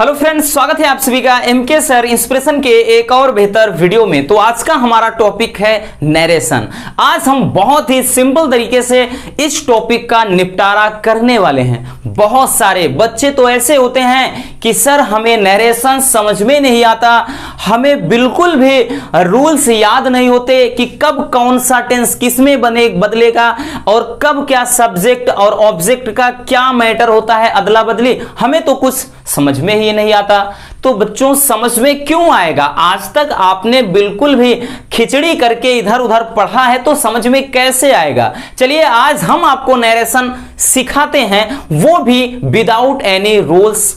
Hello friends, स्वागत है आप सभी का एमके सर इंस्पिरेशन के एक और बेहतर वीडियो में। तो आज का हमारा टॉपिक है नरेशन। आज हम बहुत ही सिंपल तरीके से इस टॉपिक का निपटारा करने वाले हैं। बहुत सारे बच्चे तो ऐसे होते हैं कि सर हमें नरेशन समझ में नहीं आता, हमें बिल्कुल भी रूल्स याद नहीं होते कि कब कौन सा टेंस किसमें बदलेगा और कब क्या सब्जेक्ट और ऑब्जेक्ट का क्या मैटर होता है, अदला बदली हमें तो कुछ समझ में ही नहीं आता। तो बच्चों समझ में क्यों आएगा? आज तक आपने बिल्कुल भी खिचड़ी करके इधर उधर पढ़ा है तो समझ में कैसे आएगा? चलिए आज हम आपको नरेशन सिखाते हैं, वो भी विदाउट एनी रूल्स,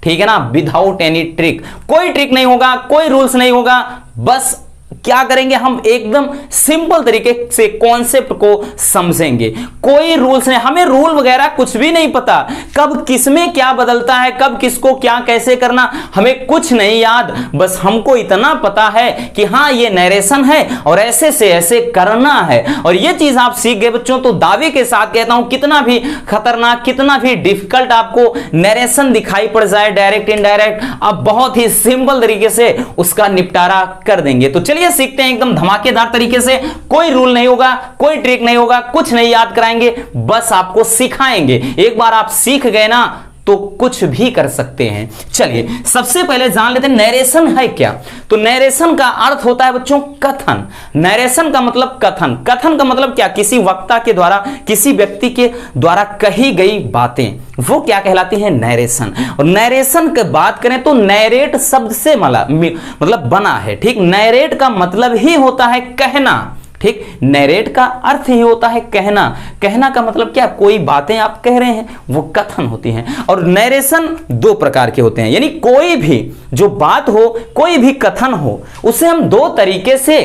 ठीक है ना, विदाउट एनी ट्रिक। कोई ट्रिक नहीं होगा, कोई रूल्स नहीं होगा, बस क्या करेंगे हम एकदम सिंपल तरीके से कॉन्सेप्ट को समझेंगे। कोई रूल्स नहीं, हमें रूल वगैरह कुछ भी नहीं पता, कब किसमें क्या बदलता है, कब किसको क्या कैसे करना, हमें कुछ नहीं याद। बस हमको इतना पता है कि हाँ ये नरेशन है और ऐसे से ऐसे करना है। और ये चीज आप सीख गए बच्चों तो दावे के साथ कहता हूं, कितना भी खतरनाक, कितना भी डिफिकल्ट आपको नरेशन दिखाई पड़ जाए, डायरेक्ट इनडायरेक्ट, आप बहुत ही सिंपल तरीके से उसका निपटारा कर देंगे। तो चलिए सीखते हैं एकदम धमाकेदार तरीके से। कोई रूल नहीं होगा, कोई ट्रिक नहीं होगा, कुछ नहीं याद कराएंगे, बस आपको सिखाएंगे। एक बार आप सीख गए ना तो कुछ भी कर सकते हैं। चलिए सबसे पहले जान लेते हैं नरेशन है क्या। तो नरेशन का अर्थ होता है बच्चों कथन। नरेशन का मतलब कथन। कथन का मतलब क्या? किसी वक्ता के द्वारा, किसी व्यक्ति के द्वारा कही गई बातें, वो क्या कहलाती है? नरेशन। और नरेशन की बात करें तो नैरेट शब्द से मतलब बना है, ठीक। नैरेट का मतलब ही होता है कहना, ठीक। नैरेट का अर्थ ही होता है कहना। कहना का मतलब क्या? कोई बातें आप कह रहे हैं वो कथन होती हैं। और नरेशन दो प्रकार के होते हैं, यानी कोई भी जो बात हो, कोई भी कथन हो, उसे हम दो तरीके से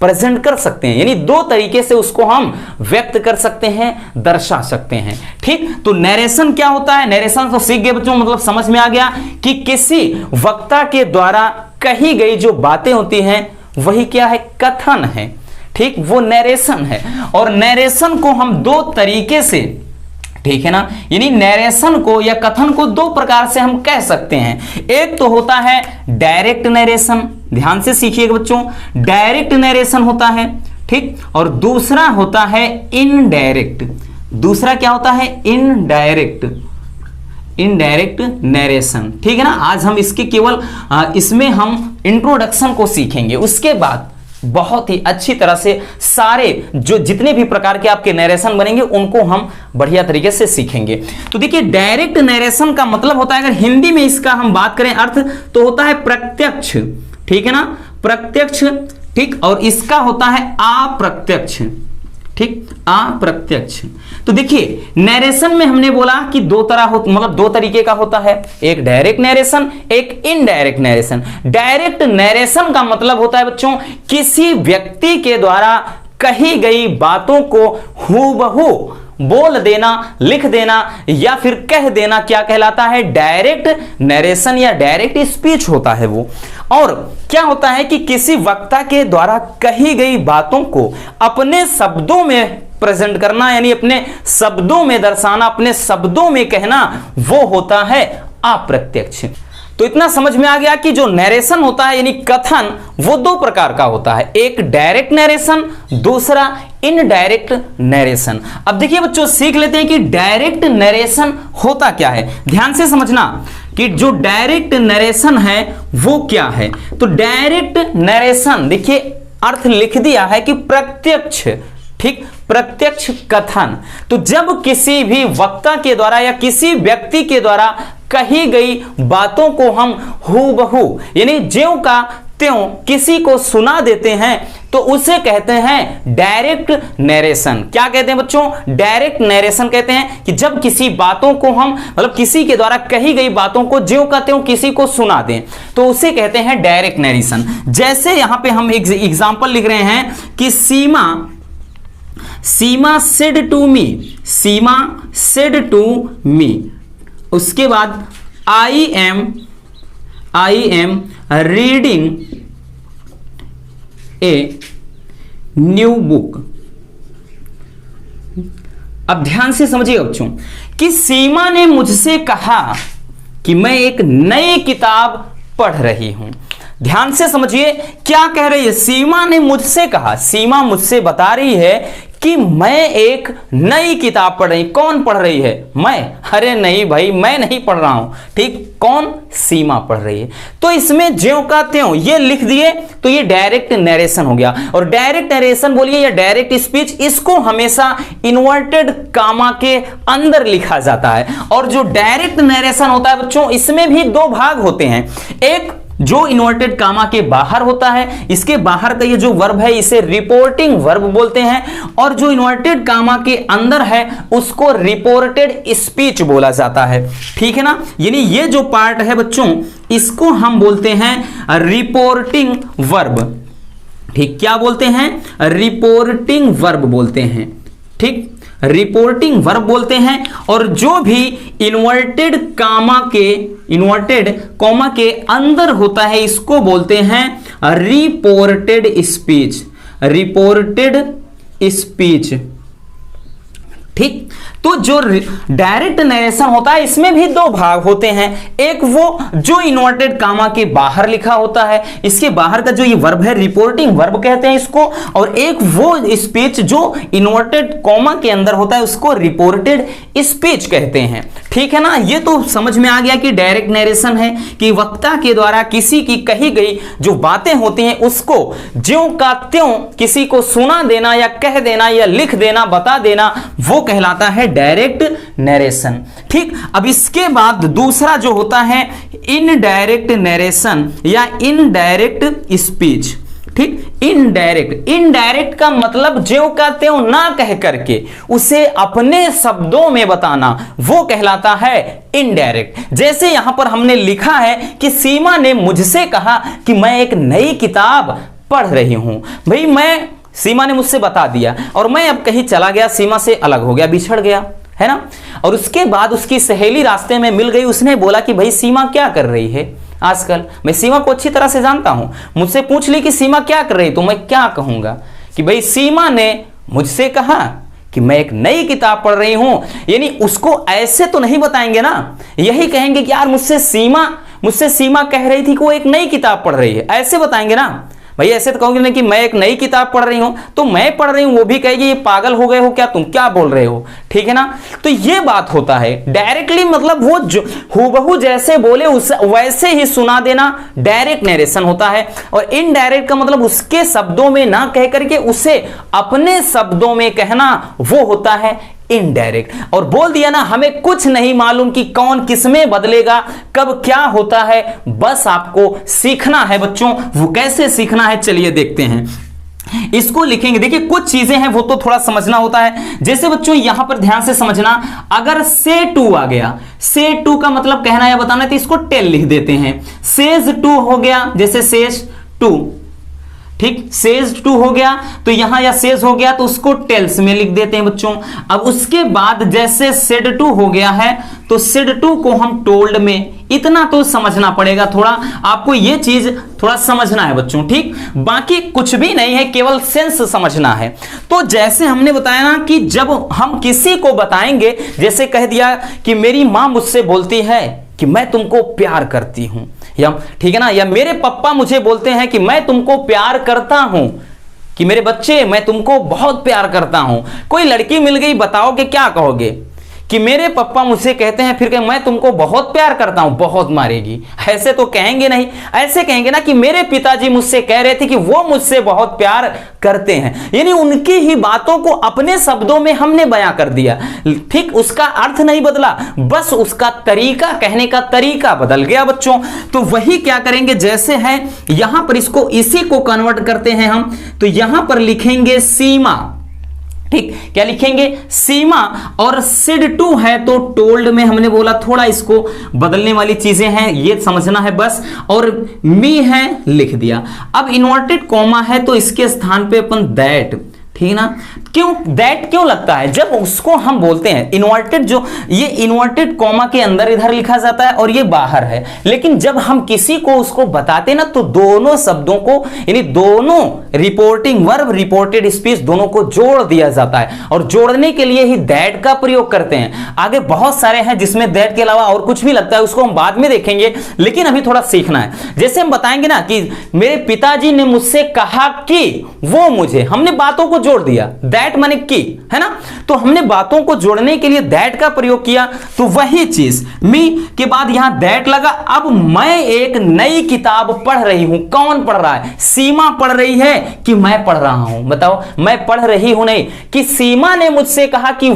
प्रेजेंट कर सकते हैं, यानी दो तरीके से उसको हम व्यक्त कर सकते हैं, दर्शा सकते हैं, ठीक। तो नरेशन क्या होता है? नरेशन तो सीख गए बच्चों, मतलब समझ में आ गया कि किसी वक्ता के द्वारा कही गई जो बातें होती हैं वही क्या है? कथन है, ठीक, वो नरेशन है। और नरेशन को हम दो तरीके से, ठीक है ना, यानी नरेशन को या कथन को दो प्रकार से हम कह सकते हैं। एक तो होता है डायरेक्ट नरेशन, ध्यान से सीखिएगा बच्चों, डायरेक्ट नरेशन होता है, ठीक। और दूसरा होता है इनडायरेक्ट। दूसरा क्या होता है? इनडायरेक्ट, इनडायरेक्ट नरेशन, ठीक है ना। आज हम इसके केवल इसमें हम इंट्रोडक्शन को सीखेंगे, उसके बाद बहुत ही अच्छी तरह से सारे जो जितने भी प्रकार के आपके नरेशन बनेंगे उनको हम बढ़िया तरीके से सीखेंगे। तो देखिए डायरेक्ट नरेशन का मतलब होता है, अगर हिंदी में इसका हम बात करें अर्थ, तो होता है प्रत्यक्ष, ठीक है ना, प्रत्यक्ष, ठीक। और इसका होता है अप्रत्यक्ष, ठीक, अप्रत्यक्ष। तो देखिए नरेशन में हमने बोला कि दो तरह हो, मतलब दो तरीके का होता है, एक डायरेक्ट नरेशन, एक इनडायरेक्ट नरेशन। डायरेक्ट नरेशन का मतलब होता है बच्चों किसी व्यक्ति के द्वारा कही गई बातों को हूबहू बोल देना, लिख देना या फिर कह देना, क्या कहलाता है? डायरेक्ट नरेशन या डायरेक्ट स्पीच होता है वो। और क्या होता है कि किसी वक्ता के द्वारा कही गई बातों को अपने शब्दों में प्रेजेंट करना, यानी अपने शब्दों में दर्शाना, अपने शब्दों में कहना, वो होता है अप्रत्यक्ष। तो इतना समझ में आ गया कि जो नरेशन होता है यानी कथन, वो दो प्रकार का होता है, एक डायरेक्ट नरेशन, दूसरा इनडायरेक्ट नरेशन। अब देखिए बच्चों सीख लेते हैं कि डायरेक्ट नरेशन होता क्या है। ध्यान से समझना कि जो डायरेक्ट नरेशन है वो क्या है। तो डायरेक्ट नरेशन देखिए अर्थ लिख दिया है कि प्रत्यक्ष, ठीक, प्रत्यक्ष कथन। तो जब किसी भी वक्ता के द्वारा या किसी व्यक्ति के द्वारा कही गई बातों को हम हूबहू यानी ज्यों का त्यों किसी को सुना देते हैं तो उसे कहते हैं डायरेक्ट नरेशन। क्या कहते हैं बच्चों? डायरेक्ट नरेशन कहते हैं कि जब किसी बातों को हम, मतलब किसी के द्वारा कही गई बातों को ज्यों का त्यों किसी को सुना दें तो उसे कहते हैं डायरेक्ट नरेशन। जैसे यहां पे हम एक एग्जांपल लिख रहे हैं कि Seema said to me, Seema said to me. उसके बाद I am reading a new book. अब ध्यान से समझिएगा बच्चों कि सीमा ने मुझसे कहा कि मैं एक नई किताब पढ़ रही हूं। ध्यान से समझिए क्या कह रही है। सीमा ने मुझसे कहा, सीमा मुझसे बता रही है कि मैं एक नई किताब पढ़ रही। कौन पढ़ रही है? मैं। अरे नहीं भाई, मैं नहीं पढ़ रहा हूं। ठीक, कौन? सीमा पढ़ रही है। तो इसमें ज्यों का त्यों ये लिख दिए तो ये डायरेक्ट नरेशन हो गया। और डायरेक्ट नरेशन बोलिए या डायरेक्ट स्पीच, इसको हमेशा इन्वर्टेड कामा के अंदर लिखा जाता है। और जो डायरेक्ट नरेशन होता है बच्चों, इसमें भी दो भाग होते हैं। एक जो इन्वर्टेड कामा के बाहर होता है, इसके बाहर का ये जो वर्ब है इसे रिपोर्टिंग वर्ब बोलते हैं। और जो इन्वर्टेड कामा के अंदर है उसको रिपोर्टेड स्पीच बोला जाता है। ठीक है ना, यानी ये जो पार्ट है बच्चों, इसको हम बोलते हैं रिपोर्टिंग वर्ब। ठीक, क्या बोलते हैं? रिपोर्टिंग वर्ब बोलते हैं। ठीक, रिपोर्टिंग वर्ब बोलते हैं। और जो भी इन्वर्टेड कॉमा के अंदर होता है इसको बोलते हैं रिपोर्टेड स्पीच। Reported speech. ठीक, तो जो डायरेक्ट नरेशन होता है इसमें भी दो भाग होते हैं। एक वो जो इन्वर्टेड कामा के बाहर लिखा होता है, इसके बाहर का जो ये वर्ब है रिपोर्टिंग वर्ब कहते हैं इसको। और एक वो स्पीच जो इन्वर्टेड कॉमा के अंदर होता है उसको रिपोर्टेड स्पीच कहते हैं। ठीक है ना, ये तो समझ में आ गया कि डायरेक्ट नरेशन है कि वक्ता के द्वारा किसी की कही गई जो बातें होती हैं उसको ज्यों का त्यों किसी को सुना देना या कह देना या लिख देना, बता देना, वो कहलाता है डायरेक्ट नरेशन। ठीक, अब इसके बाद दूसरा जो होता है इनडायरेक्ट नरेशन या इनडायरेक्ट स्पीच। ठीक, इनडायरेक्ट का मतलब ज्यों का त्यों ना कह करके उसे अपने शब्दों में बताना, वो कहलाता है इनडायरेक्ट। जैसे यहां पर हमने लिखा है कि सीमा ने मुझसे कहा कि मैं एक नई किताब पढ़ रही हूं। भाई सीमा ने मुझसे बता दिया और मैं अब कहीं चला गया, सीमा से अलग हो गया, बिछड़ गया, है ना। और उसके बाद उसकी सहेली रास्ते में मिल गई, उसने बोला कि भाई सीमा क्या कर रही है आजकल। मैं सीमा को अच्छी तरह से जानता हूं, मुझसे पूछ ली कि सीमा क्या कर रही, तो मैं क्या कहूंगा कि भाई सीमा ने मुझसे कहा कि मैं एक नई किताब पढ़ रही हूं। यानी उसको ऐसे तो नहीं बताएंगे ना, यही कहेंगे कि यार मुझसे सीमा कह रही थी कि वो एक नई किताब पढ़ रही है, ऐसे बताएंगे ना। भाई ऐसे तो कहोगे ना कि मैं एक नई किताब पढ़ रही हूं, तो मैं पढ़ रही हूं, वो भी कहेगी ये पागल हो गए हो क्या, तुम क्या बोल रहे हो। ठीक है ना, तो ये बात होता है। डायरेक्टली मतलब वो जो हूबहू जैसे बोले उस वैसे ही सुना देना, डायरेक्ट नरेशन होता है। और इनडायरेक्ट का मतलब उसके शब्दों में ना कह करके उसे अपने शब्दों में कहना, वो होता है इनडायरेक्ट। और बोल दिया ना, हमें कुछ नहीं मालूम कि कौन किसमें बदलेगा, कब क्या होता है, बस आपको सीखना है बच्चों। वो कैसे सीखना है चलिए देखते हैं। इसको लिखेंगे, देखिए कुछ चीजें हैं वो तो थोड़ा समझना होता है। जैसे बच्चों यहां पर ध्यान से समझना, अगर से टू आ गया, से टू का मतलब कहना या बताना, तो इसको टेल लिख देते हैं। सेज टू हो गया, जैसे सेज टू, ठीक, सेज टू हो गया तो यहां या सेज हो गया तो उसको टेल्स में लिख देते हैं बच्चों। अब उसके बाद जैसे सेड टू हो गया है तो सेड टू को हम टोल्ड में, इतना तो समझना पड़ेगा, थोड़ा आपको ये चीज थोड़ा समझना है बच्चों। ठीक, बाकी कुछ भी नहीं है, केवल सेंस समझना है। तो जैसे हमने बताया ना कि जब हम किसी को बताएंगे, जैसे कह दिया कि मेरी मां मुझसे बोलती है कि मैं तुमको प्यार करती हूं, या ठीक है ना, या मेरे पापा मुझे बोलते हैं कि मैं तुमको प्यार करता हूं, कि मेरे बच्चे मैं तुमको बहुत प्यार करता हूं। कोई लड़की मिल गई, बताओगे क्या कहोगे कि मेरे पापा मुझसे कहते हैं, फिर मैं तुमको बहुत प्यार करता हूं, बहुत मारेगी, ऐसे तो कहेंगे नहीं। ऐसे कहेंगे ना कि मेरे पिताजी मुझसे कह रहे थे कि वो मुझसे बहुत प्यार करते हैं, यानी उनकी ही बातों को अपने शब्दों में हमने बयां कर दिया। ठीक, उसका अर्थ नहीं बदला, बस उसका तरीका, कहने का तरीका बदल गया बच्चों। तो वही क्या करेंगे, जैसे है यहां पर इसको इसी को कन्वर्ट करते हैं हम, तो यहां पर लिखेंगे सीमा। ठीक, क्या लिखेंगे, सीमा। और सिड टू है तो टोल्ड में हमने बोला, थोड़ा इसको बदलने वाली चीजें हैं, ये समझना है बस। और मी है, लिख दिया। अब इन्वर्टेड कॉमा है तो इसके स्थान पे अपन दैट, ठीक है ना, क्यों दैट क्यों लगता है? जब उसको हम बोलते हैं इन्वर्टेड, जो ये इन्वर्टेड कॉमा के अंदर इधर लिखा जाता है और ये बाहर है, लेकिन जब हम किसी को उसको बताते ना तो दोनों शब्दों को यानी दोनों रिपोर्टिंग वर्ब रिपोर्टेड स्पीच दोनों को जोड़ दिया जाता है और जोड़ने के लिए ही दैट का प्रयोग करते हैं। आगे बहुत सारे हैं जिसमें दैट के अलावा और कुछ भी लगता है, उसको हम बाद में देखेंगे, लेकिन अभी थोड़ा सीखना है। जैसे हम बताएंगे ना कि मेरे पिताजी ने मुझसे कहा कि वो मुझे, हमने बातों को जोड़ दिया, दैट माने कि, है ना, तो हमने बातों को जोड़ने के लिए दैट का प्रयोग किया। तो वही चीज मी के बाद यहां दैट लगा। अब मैं एक नई किताब पढ़ रही हूं। कौन पढ़ रहा है? सीमा पढ़ रही है कि मैं पढ़ रहा हूं? बताओ, मैं पढ़ रही हूं नहीं, कि सीमा ने मुझसे कहा कि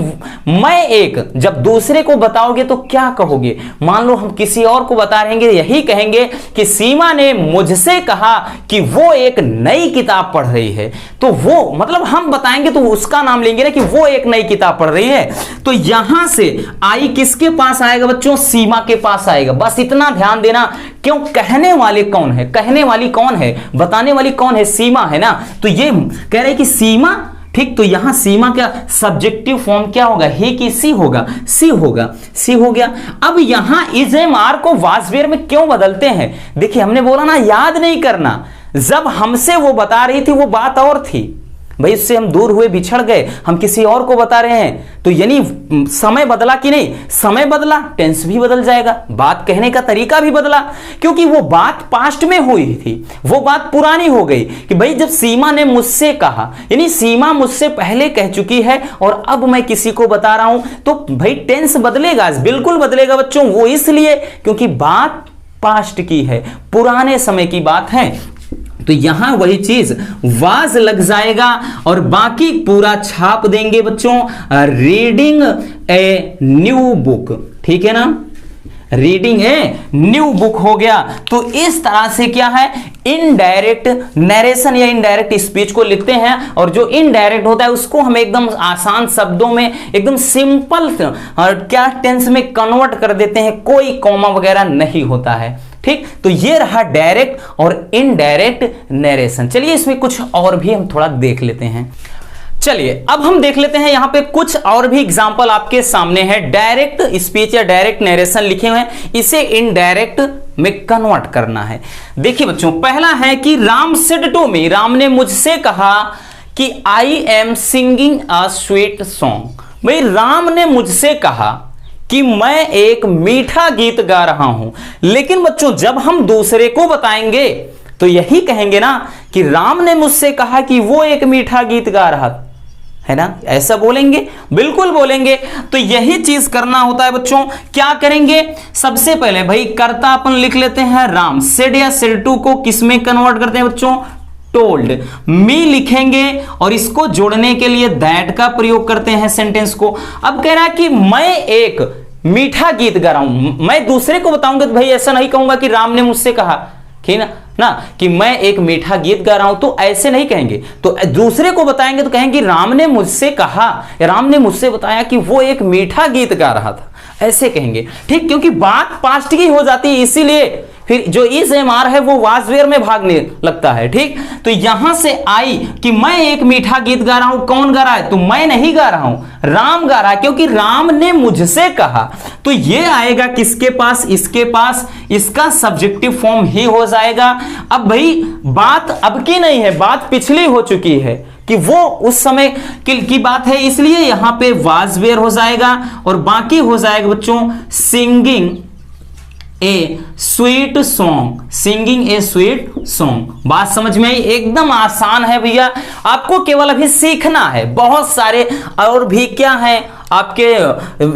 मैं एक, जब दूसरे को बताओगे तो क्या कहोगे? मान लो हम किसी और को बता रहे हैं, यही कहेंगे कि सीमा ने मुझसे कहा कि वो एक नई किताब पढ़ रही है। तो वो मतलब हम बताएंगे तो उसका नाम लेंगे ना कि वो एक नई किताब पढ़ रही है। तो यहां से आई किसके पास आएगा बच्चों? सीमा के पास आएगा। बस इतना ध्यान देना। क्यों? कहने वाले कौन है? कहने वाली कौन है? बताने वाली कौन है? सीमा है ना। तो ये कह रहे कि सीमा, ठीक, तो यहां सीमा का सब्जेक्टिव फॉर्म क्या होगा? ही की सी होगा? सी होगा, सी हो गया। अब यहां इज एम आर को वाज वेयर में क्यों बदलते हैं? देखिए हमने बोला ना याद नहीं करना, जब हमसे वो बता रही थी वो बात और थी भाई, उससे हम दूर हुए, बिछड़ गए, हम किसी और को बता रहे हैं, तो यानी समय बदला कि नहीं? समय बदला, टेंस भी बदल जाएगा, बात कहने का तरीका भी बदला, क्योंकि वो बात पास्ट में हुई थी, वो बात पुरानी हो गई कि भाई जब सीमा ने मुझसे कहा, यानी सीमा मुझसे पहले कह चुकी है और अब मैं किसी को बता रहा हूं, तो भाई टेंस बदलेगा, बिल्कुल बदलेगा बच्चों। वो इसलिए क्योंकि बात पास्ट की है, पुराने समय की बात है। तो यहां वही चीज वाज लग जाएगा और बाकी पूरा छाप देंगे बच्चों, रीडिंग ए न्यू बुक, ठीक है ना, रीडिंग ए न्यू बुक हो गया। तो इस तरह से क्या है, इनडायरेक्ट नरेशन या इनडायरेक्ट स्पीच को लिखते हैं, और जो इनडायरेक्ट होता है उसको हम एकदम आसान शब्दों में एकदम सिंपल क्या टेंस में कन्वर्ट कर देते हैं, कोई कॉमा वगैरह नहीं होता है, ठीक। तो ये रहा डायरेक्ट और इनडायरेक्ट नरेशन। चलिए इसमें कुछ और भी हम थोड़ा देख लेते हैं। चलिए अब हम देख लेते हैं, यहां पे कुछ और भी एग्जांपल आपके सामने है। डायरेक्ट स्पीच या डायरेक्ट नरेशन लिखे हुए हैं, इसे इनडायरेक्ट में कन्वर्ट करना है। देखिए बच्चों, पहला है कि Ram said to me, Ram ने मुझसे कहा कि I am singing a sweet song. भाई राम ने मुझसे कहा कि मैं एक मीठा गीत गा रहा हूं, लेकिन बच्चों जब हम दूसरे को बताएंगे तो यही कहेंगे ना कि राम ने मुझसे कहा कि वो एक मीठा गीत गा रहा है ना, ऐसा बोलेंगे, बिल्कुल बोलेंगे। तो यही चीज करना होता है बच्चों। क्या करेंगे, सबसे पहले भाई कर्ता अपन लिख लेते हैं राम, सेड या सेड टू को किस में कन्वर्ट करते हैं बच्चों, टोल्ड। मी लिखेंगे और इसको जोड़ने के लिए दैट का प्रयोग करते हैं सेंटेंस को। अब कह रहा है कि मैं एक मीठा गीत गा रहा हूं, मैं दूसरे को बताऊंगा तो भाई ऐसा नहीं कहूंगा कि राम ने मुझसे कहा, ठीक ना कि मैं एक मीठा गीत गा रहा हूं, तो ऐसे नहीं कहेंगे। तो दूसरे को बताएंगे तो कहेंगे राम ने मुझसे कहा, राम ने मुझसे बताया कि वो एक मीठा गीत गा रहा था, ऐसे कहेंगे, ठीक। क्योंकि बात पास्ट की हो जाती है, इसीलिए फिर जो इज एम आर है वो वाज वेयर में भागने लगता है, ठीक। तो यहां से आई कि मैं एक मीठा गीत गा रहा हूं, कौन गा रहा है, तो मैं नहीं गा रहा हूं, राम गा रहा है, क्योंकि राम ने मुझसे कहा। तो ये आएगा किसके पास, इसके पास, इसका सब्जेक्टिव फॉर्म ही हो जाएगा। अब भाई बात अब की नहीं है, बात पिछली हो चुकी है कि वो उस समय की बात है, इसलिए यहां पे वाज वेयर हो जाएगा और बाकी हो जाएगा बच्चों सिंगिंग ए स्वीट सॉन्ग, सिंगिंग ए स्वीट सॉन्ग। बात समझ में आई, एकदम आसान है भैया, आपको केवल अभी सीखना है। बहुत सारे और भी क्या है आपके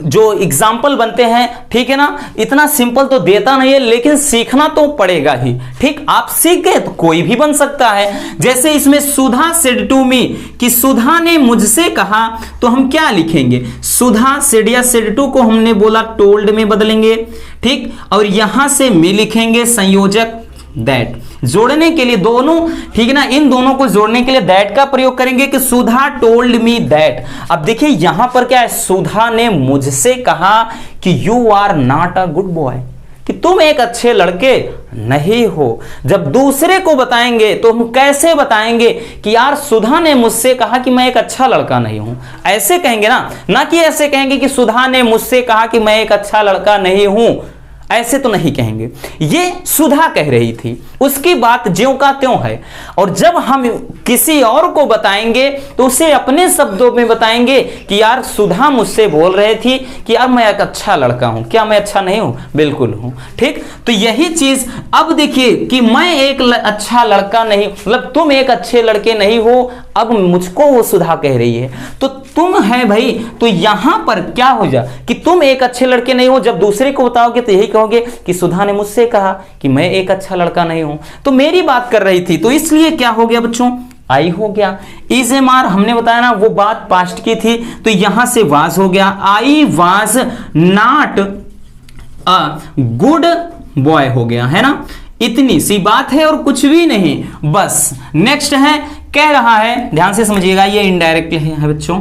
जो एग्जाम्पल बनते हैं, ठीक है ना, इतना सिंपल तो देता नहीं है, लेकिन सीखना तो पड़ेगा ही, ठीक। आप सीख गए तो कोई भी बन सकता है। जैसे इसमें सुधा सेड टू मी, कि सुधा ने मुझसे कहा, तो हम क्या लिखेंगे, सुधा सेड या सेड टू को हमने बोला टोल्ड में बदलेंगे, ठीक। और यहां से मी लिखेंगे संयोजक दैट, जोड़ने के लिए दोनों, ठीक है ना, इन दोनों को जोड़ने के लिए दैट का प्रयोग करेंगे कि सुधा टोल्ड मी दैट। अब देखिए यहां पर क्या है, सुधा ने मुझसे कहा कि you are not a good boy, कि तुम एक अच्छे लड़के नहीं हो। जब दूसरे को बताएंगे तो हम कैसे बताएंगे कि यार सुधा ने मुझसे कहा कि मैं एक अच्छा लड़का नहीं हूं, ऐसे कहेंगे ना कि ऐसे कहेंगे कि सुधा ने मुझसे कहा कि मैं एक अच्छा लड़का नहीं हूं, ऐसे तो नहीं कहेंगे। ये सुधा कह रही थी, उसकी बात ज्यों का त्यों है। और जब हम किसी और को बताएंगे तो उसे अपने शब्दों में बताएंगे कि यार सुधा मुझसे बोल रही थी कि यार मैं एक अच्छा लड़का हूं। क्या मैं अच्छा नहीं हूं? बिल्कुल हूं। ठीक, तो यही चीज अब देखिए कि मैं एक अच्छा लड़का नहीं, मतलब तुम एक अच्छे लड़के नहीं हो, अब मुझको वो सुधा कह रही है। तो तुम है भाई, तो यहां पर क्या हो जा कि तुम एक अच्छे लड़के नहीं हो, जब दूसरे को बताओगे तो यही कहोगे कि सुधा ने मुझसे कहा कि मैं एक अच्छा लड़का नहीं हूं, तो मेरी बात कर रही थी। तो इसलिए क्या हो गया बच्चों? आई हो गया। इज एम आर हमने बताया ना, वो बात पास्ट की थी, तो यहां से वाज हो गया। I was not a good boy हो गया, है ना। इतनी सी बात है और कुछ भी नहीं, बस। नेक्स्ट है, कह रहा है, ध्यान से समझिएगा, ये इनडायरेक्ट है बच्चों।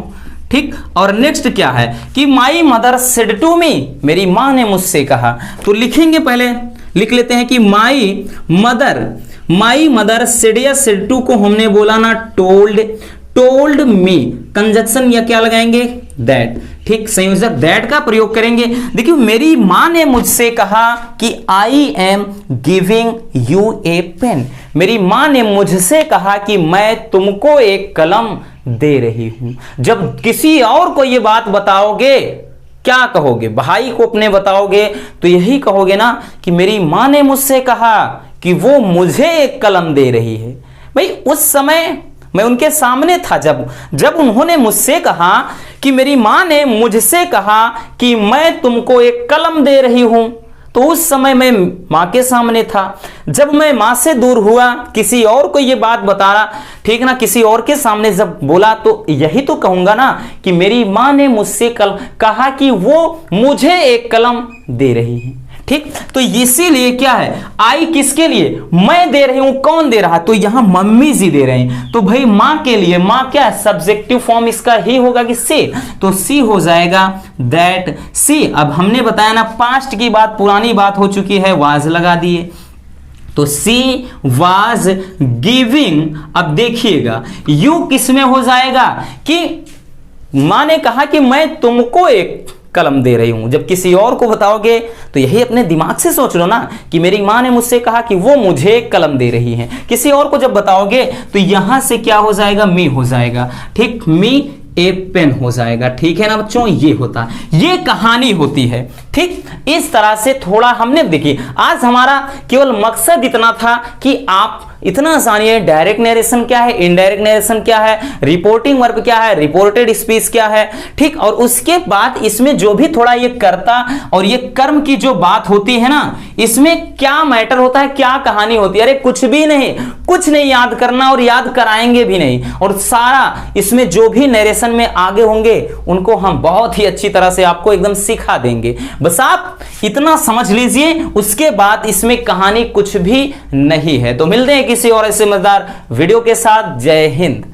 ठीक, और नेक्स्ट क्या है कि my mother said to me, मेरी मां ने मुझसे कहा। तो लिखेंगे, पहले लिख लेते हैं कि माई मदर सेड या सेड टू को हमने बोला ना टोल्ड मी, कंजक्शन या क्या लगाएंगे? दैट। ठीक, संयोजक दैट का प्रयोग करेंगे। देखिए, मेरी मां ने मुझसे कहा कि I am giving you a pen, मेरी मां ने मुझसे कहा कि मैं तुमको एक कलम दे रही हूं। जब किसी और को ये बात बताओगे, क्या कहोगे? भाई को अपने बताओगे तो यही कहोगे ना कि मेरी मां ने मुझसे कहा कि वो मुझे एक कलम दे रही है। भाई उस समय मैं उनके सामने था, जब उन्होंने मुझसे कहा कि मेरी मां ने मुझसे कहा कि मैं तुमको एक कलम दे रही हूं, तो उस समय मैं मां के सामने था। जब मैं मां से दूर हुआ, किसी और को ये बात बता रहा, ठीक ना, किसी और के सामने जब बोला, तो यही तो कहूंगा ना कि मेरी मां ने मुझसे कहा कि वो मुझे एक कलम दे रही है। ठीक, तो इसीलिए क्या है, आई किसके लिए? मैं दे रही हूं। कौन दे रहा? तो यहां मम्मी जी दे रहे हैं, तो भाई मां के लिए, मां क्या है? सब्जेक्टिव फॉर्म इसका ही होगा कि से, तो सी हो जाएगा दैट सी। अब हमने बताया ना, पास्ट की बात, पुरानी बात हो चुकी है, वाज लगा दिए, तो सी वाज गिविंग। अब देखिएगा यू किस में हो जाएगा कि मां ने कहा कि मैं तुमको एक कलम दे रही हूं। जब किसी और को बताओगे तो यही अपने दिमाग से सोच लो ना कि मेरी मां ने मुझसे कहा कि वो मुझे एक कलम दे रही है। किसी और को जब बताओगे तो यहां से क्या हो जाएगा? मी हो जाएगा। ठीक, मी ए पेन हो जाएगा। ठीक है ना बच्चों, ये होता, ये कहानी होती है। ठीक, इस तरह से थोड़ा हमने देखिए, आज हमारा केवल मकसद इतना था कि आप इतना जानिए डायरेक्ट नरेशन क्या है, इनडायरेक्ट नरेशन क्या है, रिपोर्टिंग वर्ब क्या है, रिपोर्टेड स्पीच क्या है। ठीक, और उसके बाद इसमें जो भी थोड़ा ये कर्ता और ये कर्म की जो बात होती है ना, इसमें क्या मैटर होता है, क्या कहानी होती है? अरे कुछ भी नहीं, कुछ नहीं याद करना और याद कराएंगे भी नहीं। और सारा इसमें जो भी नरेशन में आगे होंगे उनको हम बहुत ही अच्छी तरह से आपको एकदम सिखा देंगे। बस आप इतना समझ लीजिए, उसके बाद इसमें कहानी कुछ भी नहीं है। तो मिलते हैं किसी और ऐसे मजेदार वीडियो के साथ। जय हिंद।